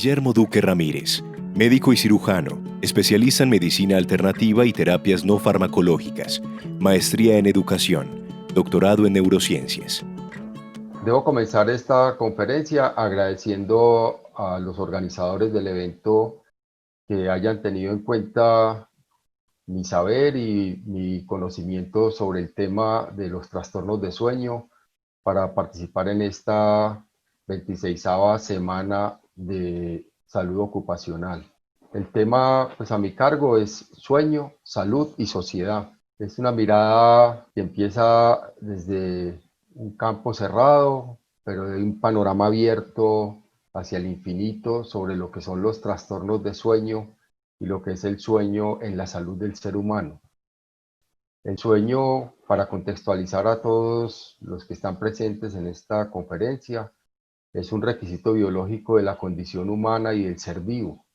Guillermo Duque Ramírez, médico y cirujano, especialista en medicina alternativa y terapias no farmacológicas, maestría en educación, doctorado en neurociencias. Debo comenzar esta conferencia agradeciendo a los organizadores del evento que hayan tenido en cuenta mi saber y mi conocimiento sobre el tema de los trastornos de sueño para participar en esta 26ª semana de salud ocupacional. El tema pues, a mi cargo es sueño, salud y sociedad. Es una mirada que empieza desde un campo cerrado, pero de un panorama abierto hacia el infinito sobre lo que son los trastornos de sueño y lo que es el sueño en la salud del ser humano. El sueño, para contextualizar a todos los que están presentes en esta conferencia, es un requisito biológico de la condición humana y del ser vivo.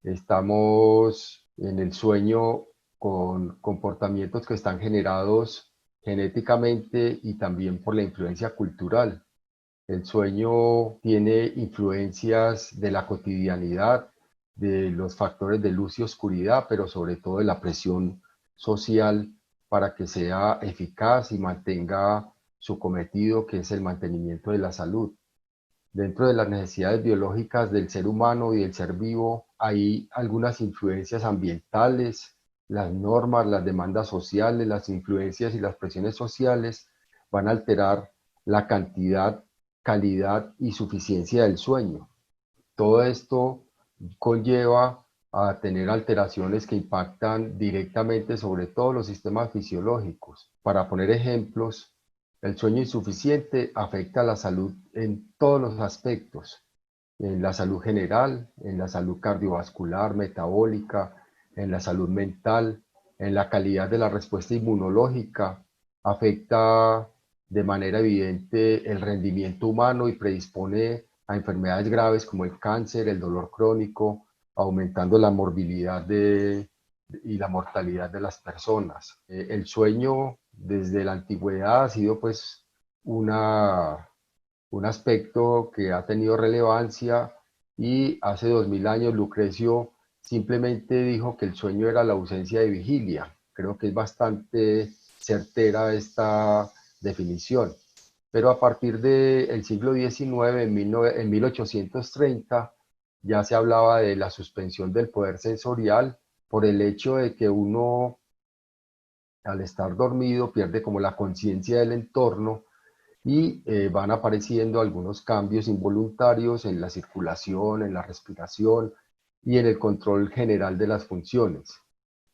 Estamos en el sueño con comportamientos que están generados genéticamente y también por la influencia cultural. El sueño tiene influencias de la cotidianidad, de los factores de luz y oscuridad, pero sobre todo de la presión social para que sea eficaz y mantenga su cometido, que es el mantenimiento de la salud. Dentro de las necesidades biológicas del ser humano y del ser vivo hay algunas influencias ambientales, las normas, las demandas sociales, las influencias y las presiones sociales van a alterar la cantidad, calidad y suficiencia del sueño. Todo esto conlleva a tener alteraciones que impactan directamente sobre todos los sistemas fisiológicos. Para poner ejemplos, el sueño insuficiente afecta a la salud en todos los aspectos, en la salud general, en la salud cardiovascular, metabólica, en la salud mental, en la calidad de la respuesta inmunológica, afecta de manera evidente el rendimiento humano y predispone a enfermedades graves como el cáncer, el dolor crónico, aumentando la morbilidad y la mortalidad de las personas. El sueño desde la antigüedad ha sido pues un aspecto que ha tenido relevancia y hace 2000 años Lucrecio simplemente dijo que el sueño era la ausencia de vigilia. Creo que es bastante certera esta definición. Pero a partir del siglo XIX, en 1830, ya se hablaba de la suspensión del poder sensorial por el hecho de que uno, al estar dormido, pierde como la conciencia del entorno y van apareciendo algunos cambios involuntarios en la circulación, en la respiración y en el control general de las funciones.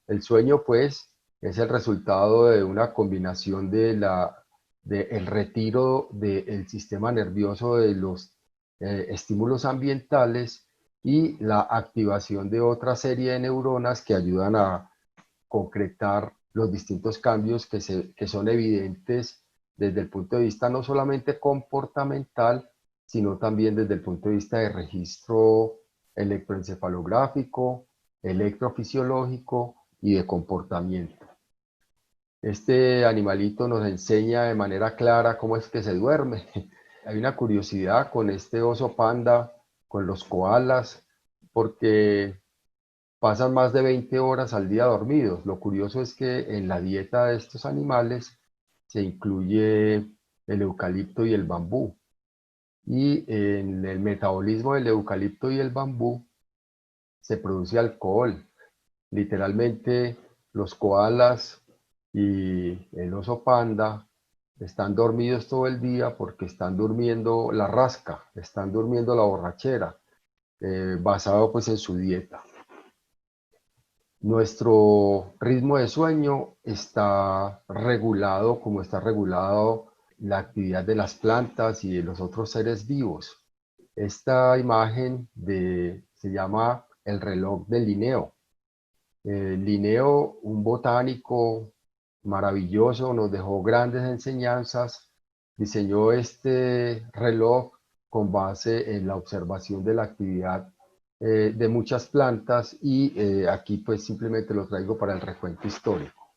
El sueño, pues, es el resultado de una combinación del retiro del sistema nervioso de los estímulos ambientales y la activación de otra serie de neuronas que ayudan a concretar los distintos cambios que son evidentes desde el punto de vista no solamente comportamental, sino también desde el punto de vista de registro electroencefalográfico, electrofisiológico y de comportamiento. Este animalito nos enseña de manera clara cómo es que se duerme. Hay una curiosidad con este oso panda, con los koalas, porque pasan más de 20 horas al día dormidos. Lo curioso es que en la dieta de estos animales se incluye el eucalipto y el bambú. Y en el metabolismo del eucalipto y el bambú se produce alcohol. Literalmente los koalas y el oso panda están dormidos todo el día porque están durmiendo la rasca, están durmiendo la borrachera, basado pues en su dieta. Nuestro ritmo de sueño está regulado como está regulado la actividad de las plantas y de los otros seres vivos. Esta imagen se llama el reloj de Linneo. Linneo, un botánico maravilloso, nos dejó grandes enseñanzas, diseñó este reloj con base en la observación de la actividad de muchas plantas y aquí pues simplemente lo traigo para el recuento histórico.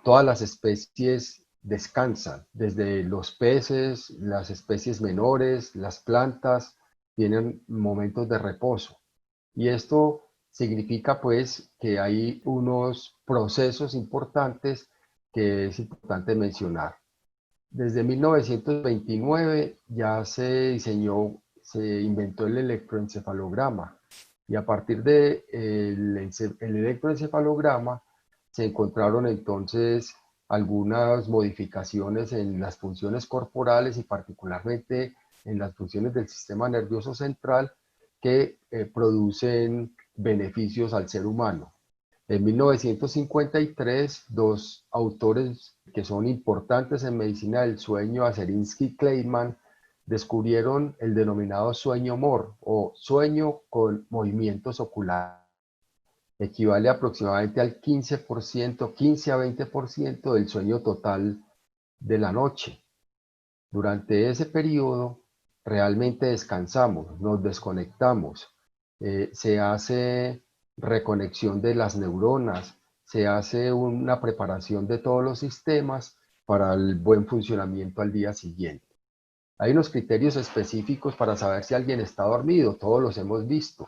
Todas las especies descansan, desde los peces, las especies menores, las plantas, tienen momentos de reposo. Y esto significa pues que hay unos procesos importantes que es importante mencionar. Desde 1929 ya se diseñó, se inventó el electroencefalograma y a partir de el electroencefalograma se encontraron entonces algunas modificaciones en las funciones corporales y particularmente en las funciones del sistema nervioso central que producen beneficios al ser humano. En 1953, dos autores que son importantes en medicina del sueño, Aserinsky y Kleiman, descubrieron el denominado sueño MOR o sueño con movimientos oculares. Equivale aproximadamente al 15%, 15 a 20% del sueño total de la noche. Durante ese periodo realmente descansamos, nos desconectamos, se hace reconexión de las neuronas, se hace una preparación de todos los sistemas para el buen funcionamiento al día siguiente. Hay unos criterios específicos para saber si alguien está dormido, todos los hemos visto.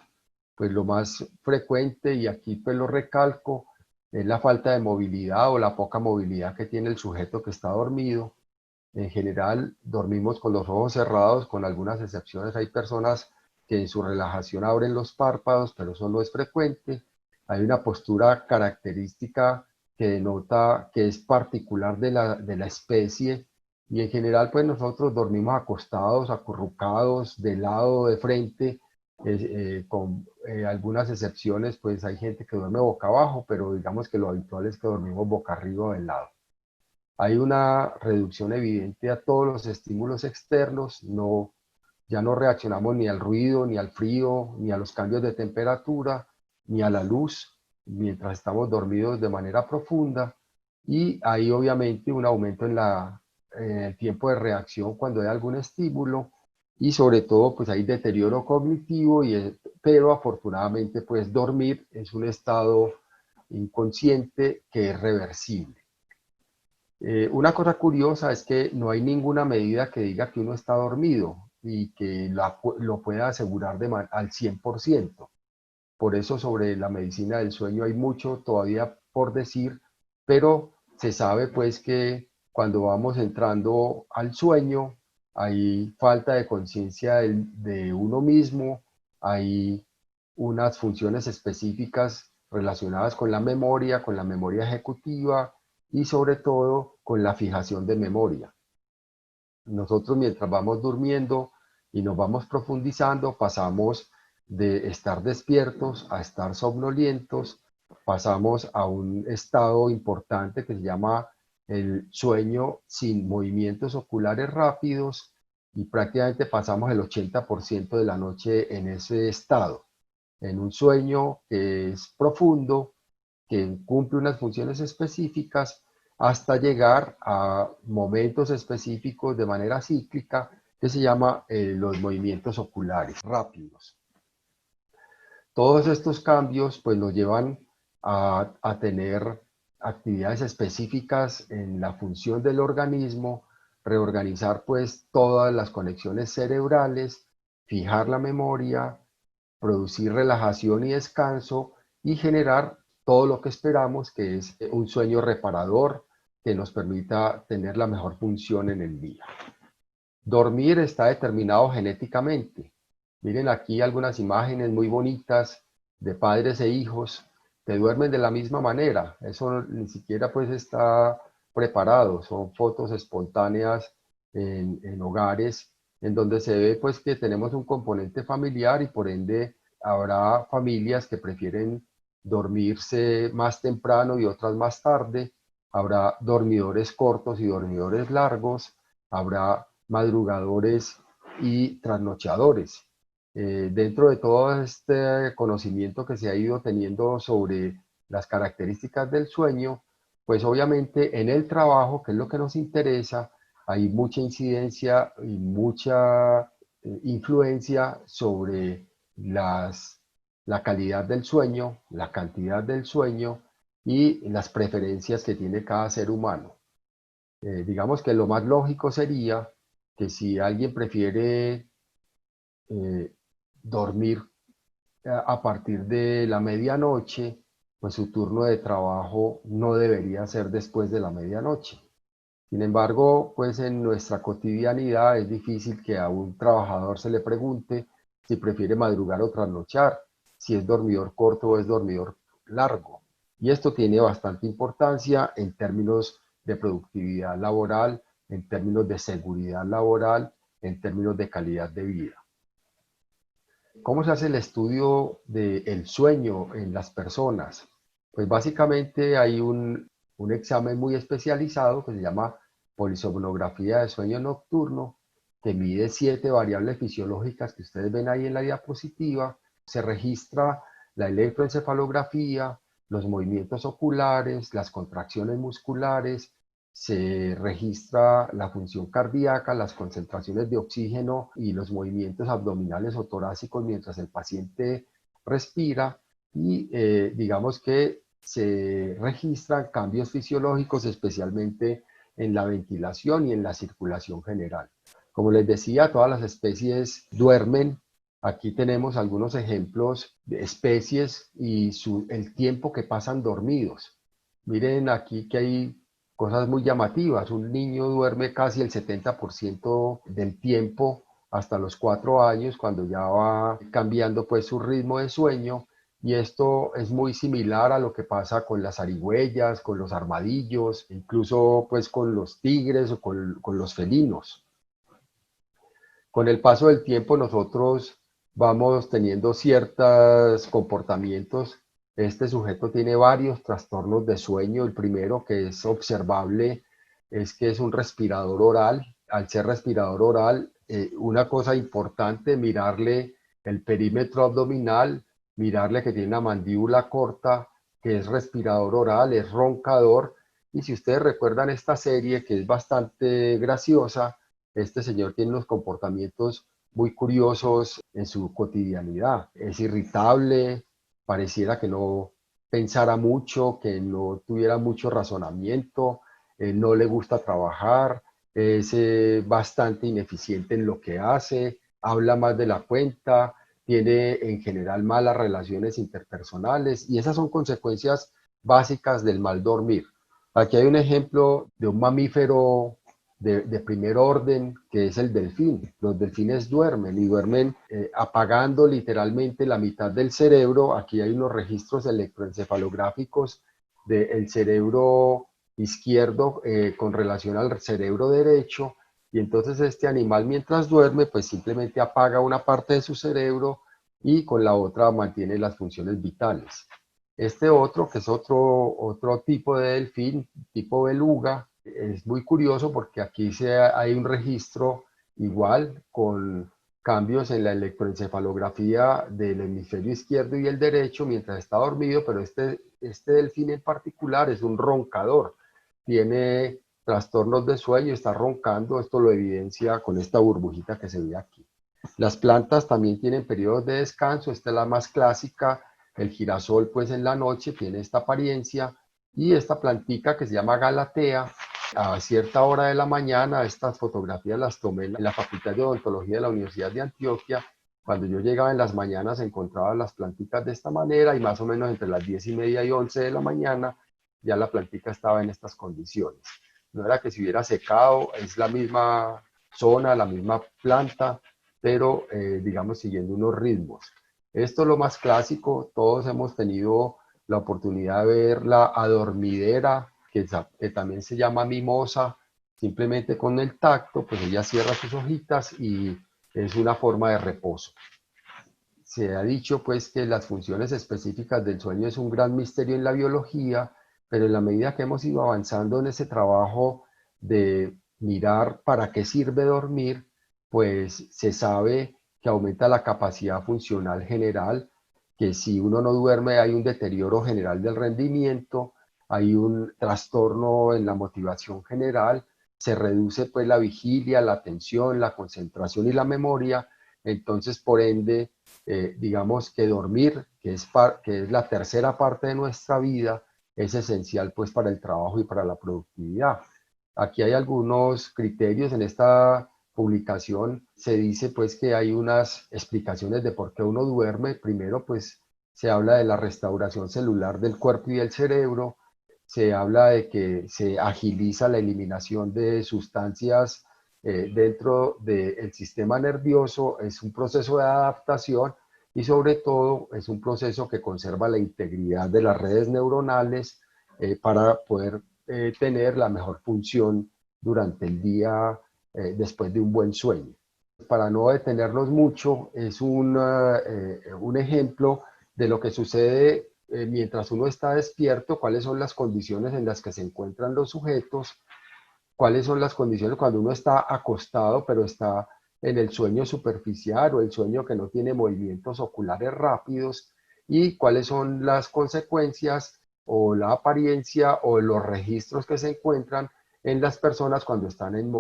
Pues lo más frecuente, y aquí pues lo recalco, es la falta de movilidad o la poca movilidad que tiene el sujeto que está dormido. En general, dormimos con los ojos cerrados, con algunas excepciones. Hay personas que en su relajación abren los párpados, pero eso no es frecuente. Hay una postura característica que denota que es particular de la especie y en general, pues nosotros dormimos acostados, acurrucados, de lado, de frente, con algunas excepciones, pues hay gente que duerme boca abajo, pero digamos que lo habitual es que dormimos boca arriba o de lado. Hay una reducción evidente a todos los estímulos externos, ya no reaccionamos ni al ruido, ni al frío, ni a los cambios de temperatura, ni a la luz, mientras estamos dormidos de manera profunda. Y hay obviamente un aumento en el tiempo de reacción cuando hay algún estímulo y sobre todo pues hay deterioro cognitivo, pero afortunadamente pues dormir es un estado inconsciente que es reversible. Una cosa curiosa es que no hay ninguna medida que diga que uno está dormido y que lo pueda asegurar al 100%. Por eso sobre la medicina del sueño hay mucho todavía por decir, pero se sabe pues que cuando vamos entrando al sueño hay falta de conciencia de uno mismo, hay unas funciones específicas relacionadas con la memoria ejecutiva y sobre todo con la fijación de memoria. Nosotros mientras vamos durmiendo y nos vamos profundizando, pasamos de estar despiertos a estar somnolientos, pasamos a un estado importante que se llama el sueño sin movimientos oculares rápidos y prácticamente pasamos el 80% de la noche en ese estado, en un sueño que es profundo, que cumple unas funciones específicas hasta llegar a momentos específicos de manera cíclica que se llama los movimientos oculares rápidos. Todos estos cambios pues nos llevan a tener actividades específicas en la función del organismo, reorganizar pues todas las conexiones cerebrales, fijar la memoria, producir relajación y descanso y generar todo lo que esperamos, que es un sueño reparador que nos permita tener la mejor función en el día. Dormir está determinado genéticamente. Miren aquí algunas imágenes muy bonitas de padres e hijos que duermen de la misma manera. Eso ni siquiera pues está preparado. Son fotos espontáneas en hogares en donde se ve pues que tenemos un componente familiar y por ende habrá familias que prefieren dormirse más temprano y otras más tarde. Habrá dormidores cortos y dormidores largos. Habrá madrugadores y trasnochadores. Dentro de todo este conocimiento que se ha ido teniendo sobre las características del sueño, pues obviamente en el trabajo, que es lo que nos interesa, hay mucha incidencia y mucha influencia sobre la calidad del sueño, la cantidad del sueño y las preferencias que tiene cada ser humano. Digamos que lo más lógico sería que si alguien prefiere dormir a partir de la medianoche, pues su turno de trabajo no debería ser después de la medianoche. Sin embargo, pues en nuestra cotidianidad es difícil que a un trabajador se le pregunte si prefiere madrugar o trasnochar, si es dormidor corto o es dormidor largo. Y esto tiene bastante importancia en términos de productividad laboral, en términos de seguridad laboral, en términos de calidad de vida. ¿Cómo se hace el estudio del sueño en las personas? Pues básicamente hay un examen muy especializado que se llama polisomnografía de sueño nocturno, que mide 7 variables fisiológicas que ustedes ven ahí en la diapositiva. Se registra la electroencefalografía, los movimientos oculares, las contracciones musculares, se registra la función cardíaca, las concentraciones de oxígeno y los movimientos abdominales o torácicos mientras el paciente respira y digamos que se registran cambios fisiológicos especialmente en la ventilación y en la circulación general. Como les decía, todas las especies duermen. Aquí tenemos algunos ejemplos de especies y el tiempo que pasan dormidos. Miren aquí que hay cosas muy llamativas. Un niño duerme casi el 70% del tiempo hasta los 4 años, cuando ya va cambiando pues su ritmo de sueño. Y esto es muy similar a lo que pasa con las zarigüeyas, con los armadillos, incluso pues con los tigres o con los felinos. Con el paso del tiempo nosotros vamos teniendo ciertos comportamientos. Este sujeto tiene varios trastornos de sueño. El primero que es observable es que es un respirador oral. Al ser respirador oral, una cosa importante, mirarle el perímetro abdominal, mirarle que tiene una mandíbula corta, que es respirador oral, es roncador. Y si ustedes recuerdan esta serie, que es bastante graciosa, este señor tiene unos comportamientos muy curiosos en su cotidianidad. Es irritable, pareciera que no pensara mucho, que no tuviera mucho razonamiento, no le gusta trabajar, es bastante ineficiente en lo que hace, habla más de la cuenta, tiene en general malas relaciones interpersonales y esas son consecuencias básicas del mal dormir. Aquí hay un ejemplo de un mamífero de primer orden, que es el delfín. Los delfines duermen y duermen apagando literalmente la mitad del cerebro. Aquí hay unos registros electroencefalográficos del cerebro izquierdo con relación al cerebro derecho. Y entonces este animal mientras duerme, pues simplemente apaga una parte de su cerebro y con la otra mantiene las funciones vitales. Este otro, que es otro tipo de delfín, tipo beluga, es muy curioso porque aquí hay un registro igual con cambios en la electroencefalografía del hemisferio izquierdo y el derecho mientras está dormido, pero este delfín en particular es un roncador, tiene trastornos de sueño, está roncando, esto lo evidencia con esta burbujita que se ve aquí. Las plantas también tienen periodos de descanso, esta es la más clásica, el girasol pues en la noche tiene esta apariencia y esta plantica que se llama Galatea, a cierta hora de la mañana, estas fotografías las tomé en la Facultad de Odontología de la Universidad de Antioquia. Cuando yo llegaba en las mañanas encontraba las planticas de esta manera y más o menos entre las 10:30 y 11 de la mañana ya la plantica estaba en estas condiciones. No era que se hubiera secado, es la misma zona, la misma planta, pero digamos siguiendo unos ritmos. Esto es lo más clásico, todos hemos tenido la oportunidad de ver la adormidera, que también se llama mimosa, simplemente con el tacto, pues ella cierra sus hojitas y es una forma de reposo. Se ha dicho pues que las funciones específicas del sueño es un gran misterio en la biología, pero en la medida que hemos ido avanzando en ese trabajo de mirar para qué sirve dormir, pues se sabe que aumenta la capacidad funcional general, que si uno no duerme hay un deterioro general del rendimiento, hay un trastorno en la motivación general, se reduce pues la vigilia, la atención, la concentración y la memoria, entonces por ende digamos que dormir, que es la tercera parte de nuestra vida, es esencial pues para el trabajo y para la productividad. Aquí hay algunos criterios en esta publicación se dice pues que hay unas explicaciones de por qué uno duerme. Primero pues se habla de la restauración celular del cuerpo y del cerebro, se habla de que se agiliza la eliminación de sustancias dentro del sistema nervioso, es un proceso de adaptación y sobre todo es un proceso que conserva la integridad de las redes neuronales para poder tener la mejor función durante el día después de un buen sueño. Para no detenernos mucho, es un ejemplo de lo que sucede mientras uno está despierto, cuáles son las condiciones en las que se encuentran los sujetos, cuáles son las condiciones cuando uno está acostado, pero está en el sueño superficial o el sueño que no tiene movimientos oculares rápidos, y cuáles son las consecuencias o la apariencia o los registros que se encuentran en las personas cuando están en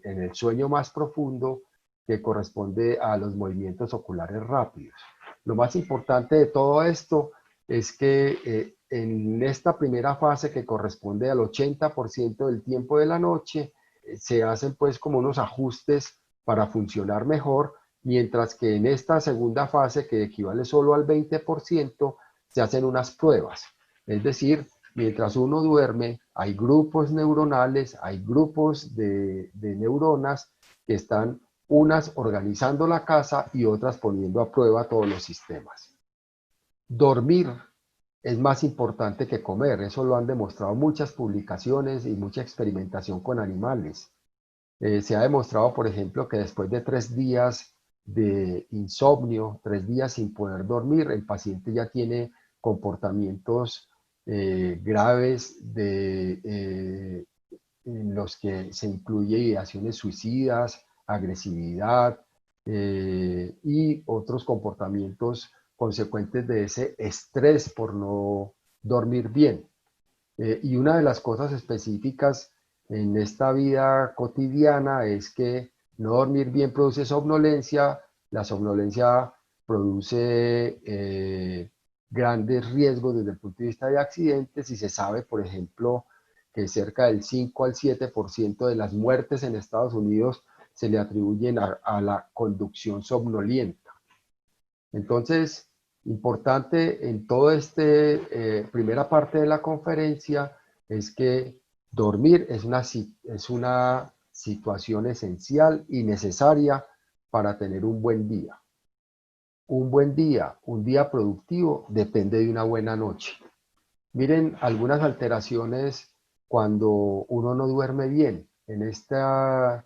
el sueño más profundo, que corresponde a los movimientos oculares rápidos. Lo más importante de todo esto es que en esta primera fase, que corresponde al 80% del tiempo de la noche, se hacen pues como unos ajustes para funcionar mejor, mientras que en esta segunda fase, que equivale solo al 20%, se hacen unas pruebas. Es decir, mientras uno duerme, hay grupos neuronales, hay grupos de neuronas que están unas organizando la casa y otras poniendo a prueba todos los sistemas. Dormir es más importante que comer, eso lo han demostrado muchas publicaciones y mucha experimentación con animales. Se ha demostrado, por ejemplo, que después de 3 días de insomnio, 3 días sin poder dormir, el paciente ya tiene comportamientos graves en los que se incluye ideaciones suicidas, agresividad y otros comportamientos consecuentes de ese estrés por no dormir bien. Y una de las cosas específicas en esta vida cotidiana es que no dormir bien produce somnolencia, la somnolencia produce grandes riesgos desde el punto de vista de accidentes, y se sabe, por ejemplo, que cerca del 5 al 7% de las muertes en Estados Unidos se le atribuyen a la conducción somnolienta. Entonces, importante en toda esta primera parte de la conferencia es que dormir es una situación esencial y necesaria para tener un buen día. Un buen día, un día productivo, depende de una buena noche. Miren algunas alteraciones cuando uno no duerme bien. En esta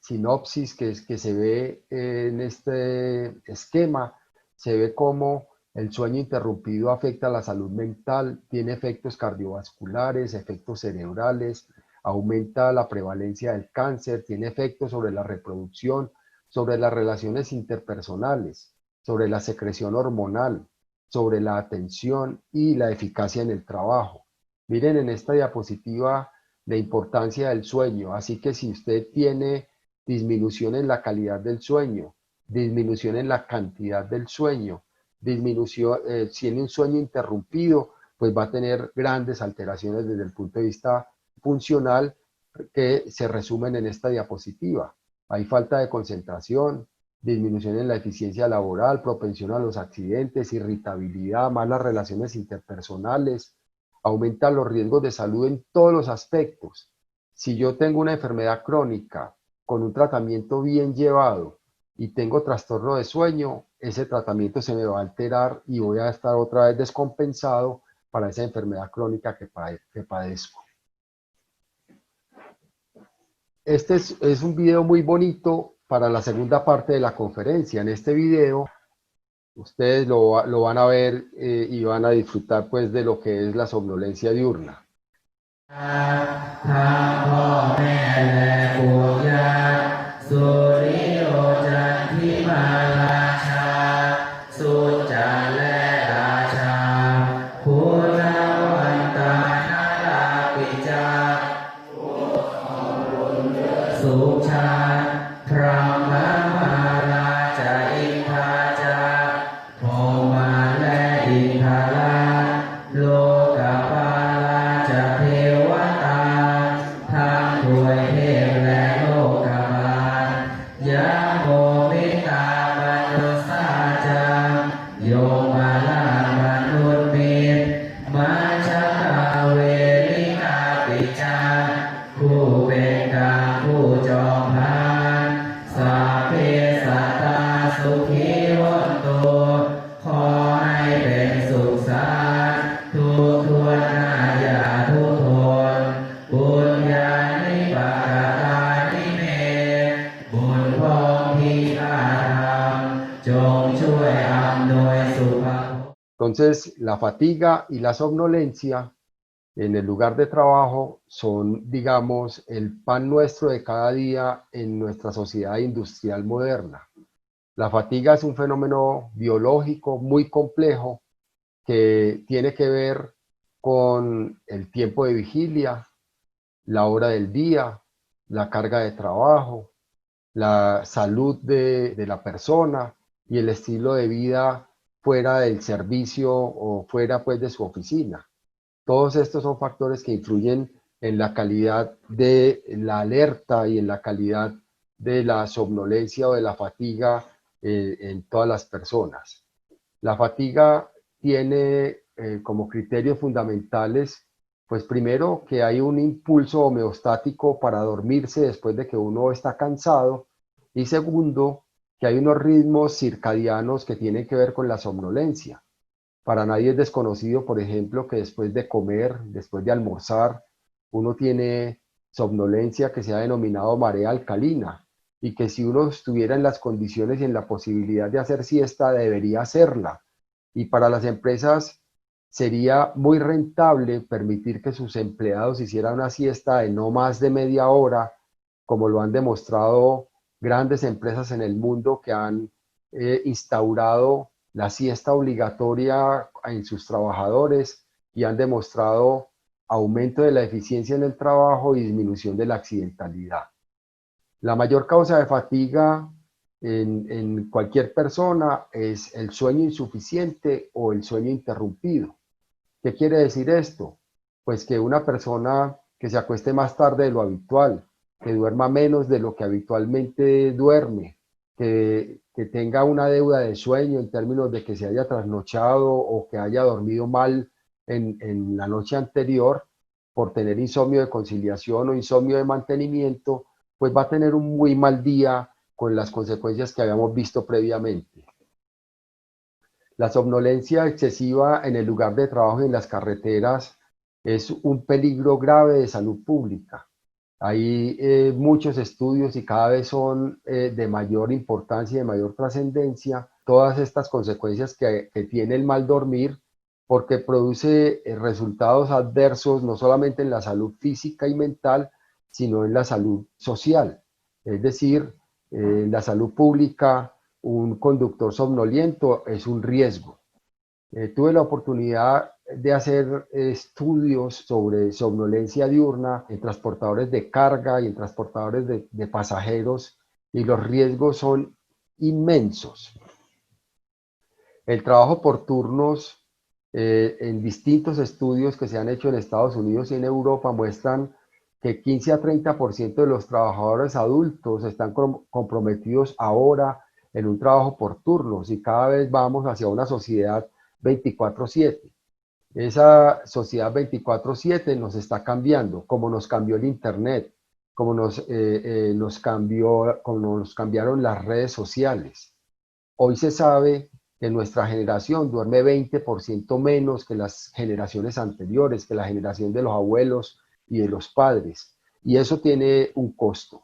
sinopsis que se ve en este esquema, se ve cómo el sueño interrumpido afecta a la salud mental, tiene efectos cardiovasculares, efectos cerebrales, aumenta la prevalencia del cáncer, tiene efectos sobre la reproducción, sobre las relaciones interpersonales, sobre la secreción hormonal, sobre la atención y la eficacia en el trabajo. Miren en esta diapositiva la importancia del sueño, así que si usted tiene disminución en la calidad del sueño, disminución en la cantidad del sueño, disminución, tiene un sueño interrumpido, pues va a tener grandes alteraciones desde el punto de vista funcional que se resumen en esta diapositiva. Hay falta de concentración, disminución en la eficiencia laboral, propensión a los accidentes, irritabilidad, malas relaciones interpersonales, aumentan los riesgos de salud en todos los aspectos. Si yo tengo una enfermedad crónica con un tratamiento bien llevado y tengo trastorno de sueño, ese tratamiento se me va a alterar y voy a estar otra vez descompensado para esa enfermedad crónica que padezco. Este es un video muy bonito para la segunda parte de la conferencia. En este video ustedes lo van a ver y van a disfrutar pues de lo que es la somnolencia diurna. Entonces, la fatiga y la somnolencia en el lugar de trabajo son, digamos, el pan nuestro de cada día en nuestra sociedad industrial moderna. La fatiga es un fenómeno biológico muy complejo que tiene que ver con el tiempo de vigilia, la hora del día, la carga de trabajo, la salud de la persona y el estilo de vida fuera del servicio o fuera pues de su oficina. Todos estos son factores que influyen en la calidad de la alerta y en la calidad de la somnolencia o de la fatiga en todas las personas. La fatiga tiene como criterios fundamentales, pues primero que hay un impulso homeostático para dormirse después de que uno está cansado, y segundo, que hay unos ritmos circadianos que tienen que ver con la somnolencia. Para nadie es desconocido, por ejemplo, que después de comer, después de almorzar, uno tiene somnolencia que se ha denominado marea alcalina, y que si uno estuviera en las condiciones y en la posibilidad de hacer siesta, debería hacerla. Y para las empresas sería muy rentable permitir que sus empleados hicieran una siesta de no más de media hora, como lo han demostrado grandes empresas en el mundo que han instaurado la siesta obligatoria en sus trabajadores y han demostrado aumento de la eficiencia en el trabajo y disminución de la accidentalidad. La mayor causa de fatiga en cualquier persona es el sueño insuficiente o el sueño interrumpido. ¿Qué quiere decir esto? Pues que una persona que se acueste más tarde de lo habitual, que duerma menos de lo que habitualmente duerme, que tenga una deuda de sueño en términos de que se haya trasnochado o que haya dormido mal en la noche anterior por tener insomnio de conciliación o insomnio de mantenimiento, pues va a tener un muy mal día con las consecuencias que habíamos visto previamente. La somnolencia excesiva en el lugar de trabajo y en las carreteras es un peligro grave de salud pública. Hay muchos estudios y cada vez son de mayor importancia y de mayor trascendencia todas estas consecuencias que tiene el mal dormir, porque produce resultados adversos no solamente en la salud física y mental, sino en la salud social. Es decir, en la salud pública, un conductor somnoliento es un riesgo. Tuve la oportunidad de hacer estudios sobre somnolencia diurna en transportadores de carga y en transportadores de pasajeros, y los riesgos son inmensos. El trabajo por turnos en distintos estudios que se han hecho en Estados Unidos y en Europa muestran que 15 a 30% de los trabajadores adultos están comprometidos ahora en un trabajo por turnos, y cada vez vamos hacia una sociedad 24/7. Esa sociedad 24/7 nos está cambiando, como nos cambió el Internet, como como nos cambiaron las redes sociales. Hoy se sabe que nuestra generación duerme 20% menos que las generaciones anteriores, que la generación de los abuelos y de los padres, y eso tiene un costo.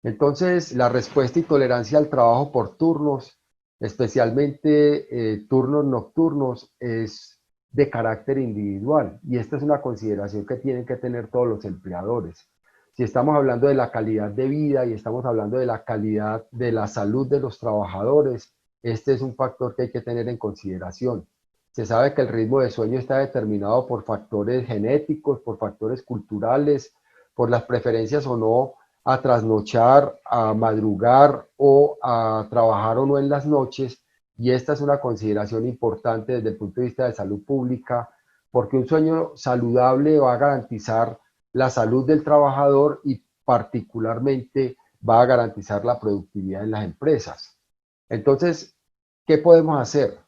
Entonces, la respuesta y tolerancia al trabajo por turnos, especialmente turnos nocturnos, es de carácter individual, y esta es una consideración que tienen que tener todos los empleadores. Si estamos hablando de la calidad de vida y estamos hablando de la calidad de la salud de los trabajadores, este es un factor que hay que tener en consideración. Se sabe que el ritmo de sueño está determinado por factores genéticos, por factores culturales, por las preferencias o no a trasnochar, a madrugar o a trabajar o no en las noches, y esta es una consideración importante desde el punto de vista de salud pública, porque un sueño saludable va a garantizar la salud del trabajador y particularmente va a garantizar la productividad en las empresas. Entonces, ¿qué podemos hacer?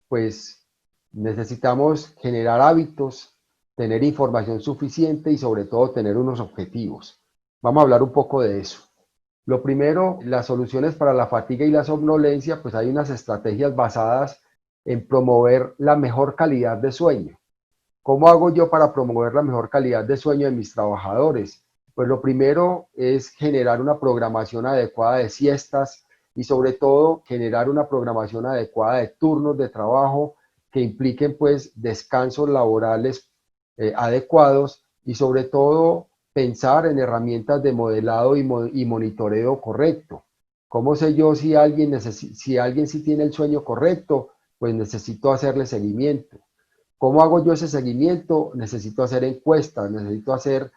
Pues necesitamos generar hábitos, tener información suficiente y sobre todo tener unos objetivos. Vamos a hablar un poco de eso. Lo primero, las soluciones para la fatiga y la somnolencia, pues hay unas estrategias basadas en promover la mejor calidad de sueño. ¿Cómo hago yo para promover la mejor calidad de sueño de mis trabajadores? Pues lo primero es generar una programación adecuada de siestas y sobre todo generar una programación adecuada de turnos de trabajo que impliquen pues descansos laborales adecuados y sobre todo pensar en herramientas de modelado y monitoreo correcto. ¿Cómo sé yo si alguien sí tiene el sueño correcto? Pues necesito hacerle seguimiento. ¿Cómo hago yo ese seguimiento? Necesito hacer encuestas, necesito hacer,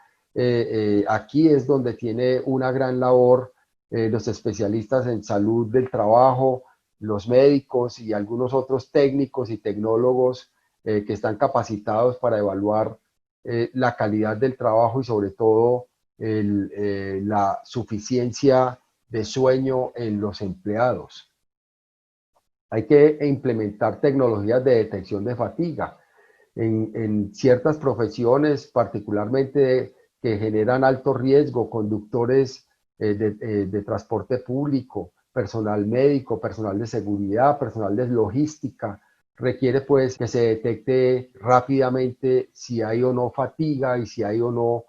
aquí es donde tiene una gran labor los especialistas en salud del trabajo, los médicos y algunos otros técnicos y tecnólogos que están capacitados para evaluar la calidad del trabajo y sobre todo la suficiencia de sueño en los empleados. Hay que implementar tecnologías de detección de fatiga en ciertas profesiones, particularmente que generan alto riesgo, conductores de transporte público, personal médico, personal de seguridad, personal de logística. Requiere pues que se detecte rápidamente si hay o no fatiga y si hay o no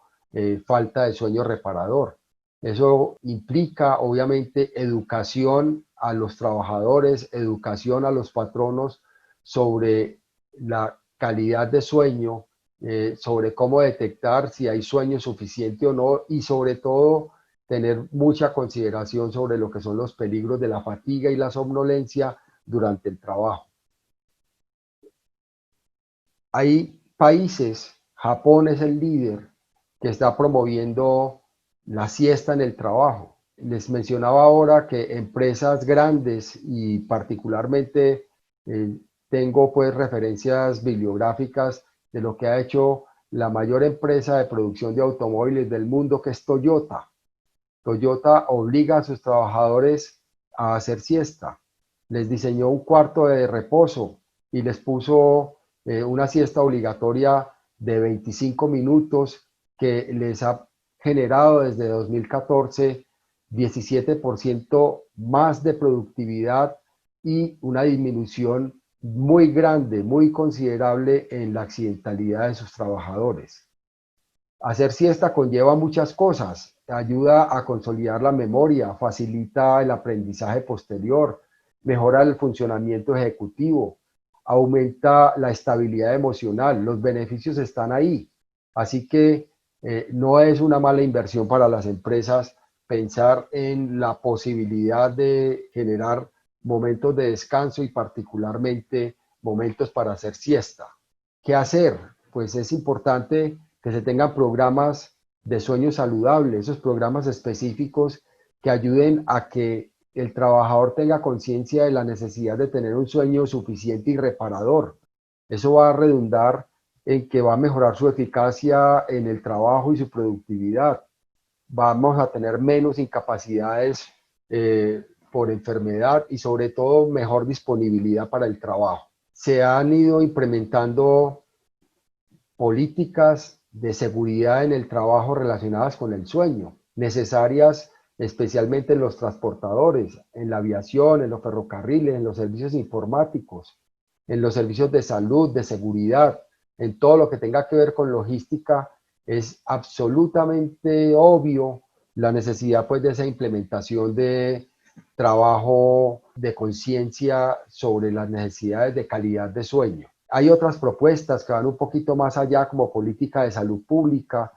falta de sueño reparador. Eso implica obviamente educación a los trabajadores, educación a los patronos sobre la calidad de sueño, sobre cómo detectar si hay sueño suficiente o no y sobre todo tener mucha consideración sobre lo que son los peligros de la fatiga y la somnolencia durante el trabajo. Hay países, Japón es el líder, que está promoviendo la siesta en el trabajo. Les mencionaba ahora que empresas grandes y particularmente tengo pues referencias bibliográficas de lo que ha hecho la mayor empresa de producción de automóviles del mundo, que es Toyota. Toyota obliga a sus trabajadores a hacer siesta. Les diseñó un cuarto de reposo y les puso una siesta obligatoria de 25 minutos que les ha generado desde 2014 17% más de productividad y una disminución muy grande, muy considerable en la accidentalidad de sus trabajadores. Hacer siesta conlleva muchas cosas, ayuda a consolidar la memoria, facilita el aprendizaje posterior, mejora el funcionamiento ejecutivo, aumenta la estabilidad emocional, los beneficios están ahí. Así que no es una mala inversión para las empresas pensar en la posibilidad de generar momentos de descanso y particularmente momentos para hacer siesta. ¿Qué hacer? Pues es importante que se tengan programas de sueño saludable, esos programas específicos que ayuden a que el trabajador tenga conciencia de la necesidad de tener un sueño suficiente y reparador. Eso va a redundar en que va a mejorar su eficacia en el trabajo y su productividad. Vamos a tener menos incapacidades por enfermedad y sobre todo mejor disponibilidad para el trabajo. Se han ido implementando políticas de seguridad en el trabajo relacionadas con el sueño, necesarias especialmente en los transportadores, en la aviación, en los ferrocarriles, en los servicios informáticos, en los servicios de salud, de seguridad, en todo lo que tenga que ver con logística. Es absolutamente obvio la necesidad pues de esa implementación de trabajo de conciencia sobre las necesidades de calidad de sueño. Hay otras propuestas que van un poquito más allá, como política de salud pública,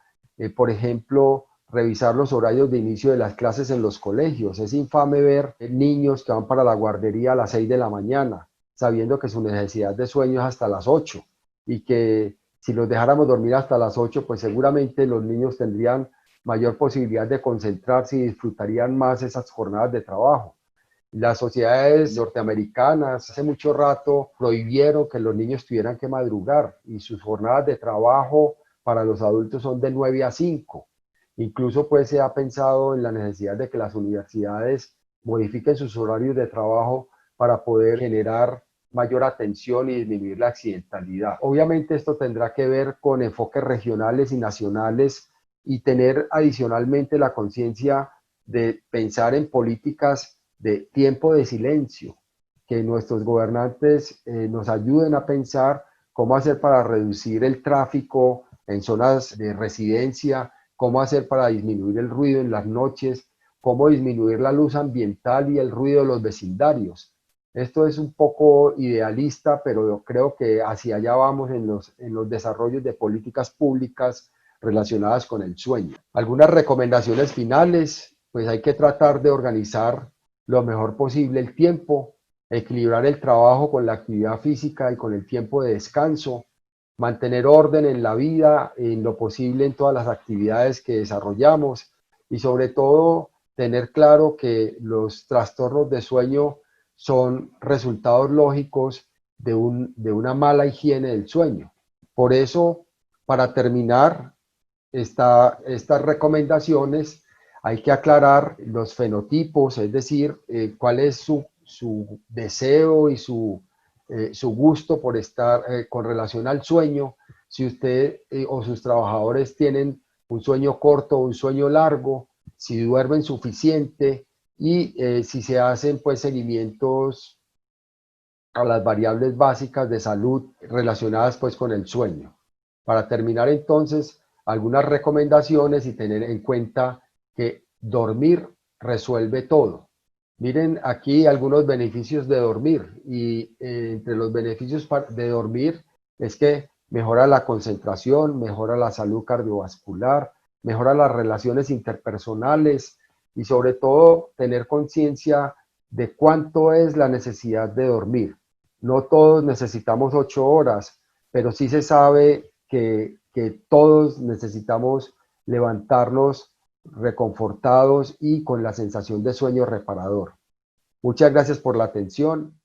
por ejemplo, revisar los horarios de inicio de las clases en los colegios. Es infame ver niños que van para la guardería a las 6 de la mañana, sabiendo que su necesidad de sueño es hasta las 8 y que si los dejáramos dormir hasta las 8, pues seguramente los niños tendrían mayor posibilidad de concentrarse y disfrutarían más esas jornadas de trabajo. Las sociedades norteamericanas hace mucho rato prohibieron que los niños tuvieran que madrugar y sus jornadas de trabajo para los adultos son de 9 a 5. Incluso pues se ha pensado en la necesidad de que las universidades modifiquen sus horarios de trabajo para poder generar mayor atención y disminuir la accidentalidad. Obviamente esto tendrá que ver con enfoques regionales y nacionales y tener adicionalmente la conciencia de pensar en políticas de tiempo de silencio, que nuestros gobernantes nos ayuden a pensar cómo hacer para reducir el tráfico en zonas de residencia, cómo hacer para disminuir el ruido en las noches, cómo disminuir la luz ambiental y el ruido de los vecindarios. Esto es un poco idealista, pero yo creo que hacia allá vamos en los desarrollos de políticas públicas relacionadas con el sueño. Algunas recomendaciones finales, pues hay que tratar de organizar lo mejor posible el tiempo, equilibrar el trabajo con la actividad física y con el tiempo de descanso, mantener orden en la vida, en lo posible en todas las actividades que desarrollamos y sobre todo tener claro que los trastornos de sueño son resultados lógicos de una mala higiene del sueño. Por eso, para terminar estas recomendaciones, hay que aclarar los fenotipos, es decir, cuál es su deseo y su gusto por estar con relación al sueño, si usted o sus trabajadores tienen un sueño corto o un sueño largo, si duermen suficiente y si se hacen pues seguimientos a las variables básicas de salud relacionadas pues con el sueño. Para terminar entonces, algunas recomendaciones y tener en cuenta que dormir resuelve todo. Miren aquí algunos beneficios de dormir y entre los beneficios de dormir es que mejora la concentración, mejora la salud cardiovascular, mejora las relaciones interpersonales y sobre todo tener conciencia de cuánto es la necesidad de dormir. No todos necesitamos 8 horas, pero sí se sabe que todos necesitamos levantarnos reconfortados y con la sensación de sueño reparador. Muchas gracias por la atención